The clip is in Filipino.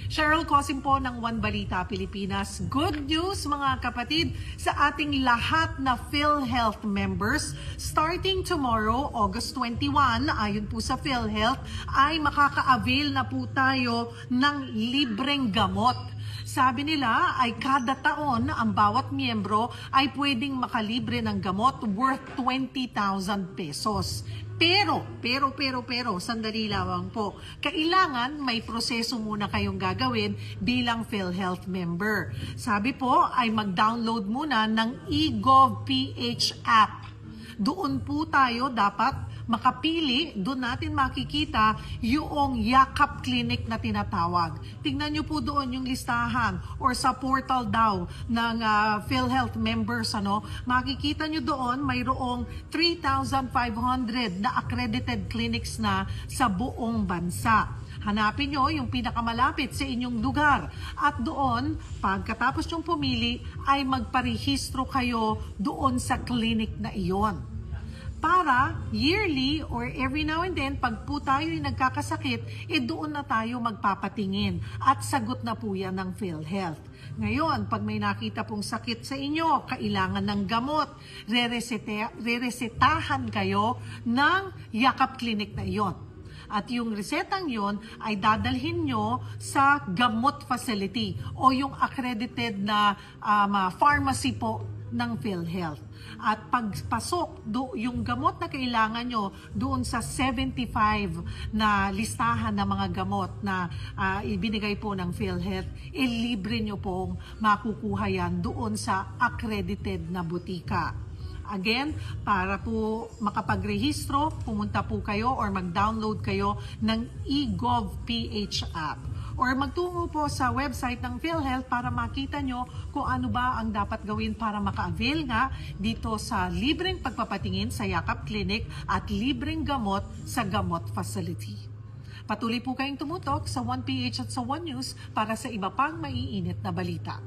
Cheryl Cosim po ng One Balita Pilipinas. Good news mga kapatid sa ating lahat na PhilHealth members. Starting tomorrow, August 21, ayon po sa PhilHealth, ay makaka-avail na po tayo ng libreng gamot. Sabi nila ay kada taon ang bawat miyembro ay pwedeng makalibre ng gamot worth 20,000 pesos. Pero, sandali lamang po. Kailangan may proseso muna kayong gagawin bilang PhilHealth member. Sabi po ay mag-download muna ng eGovPH app. Doon po tayo dapat makapili, doon natin makikita yung Yakap Clinic na tinatawag. Tingnan nyo po doon yung listahan or sa portal daw ng PhilHealth members. Makikita nyo doon mayroong 3,500 na accredited clinics na sa buong bansa. Hanapin nyo yung pinakamalapit sa inyong lugar. At doon, pagkatapos nyong pumili, ay magparehistro kayo doon sa clinic na iyon. Para yearly or every now and then, pag po tayo ay nagkakasakit, doon na tayo magpapatingin. At sagot na po yan ng PhilHealth. Ngayon, pag may nakita pong sakit sa inyo, kailangan ng gamot, reresetahan kayo ng Yakap Clinic na iyon. At yung resetang yon ay dadalhin nyo sa gamot facility o yung accredited na pharmacy po ng PhilHealth. At pagpasok, yung gamot na kailangan nyo doon sa 75 na listahan ng mga gamot na ibinigay po ng PhilHealth, libre nyo pong makukuha yan doon sa accredited na butika. Again, para po makapagrehistro, pumunta po kayo or mag-download kayo ng eGovPH app. Or magtungo po sa website ng PhilHealth para makita nyo kung ano ba ang dapat gawin para maka-avail nga dito sa libreng pagpapatingin sa Yakap Clinic at libreng gamot sa gamot facility. Patuloy po kayong tumutok sa 1PH at sa 1 News para sa iba pang maiinit na balita.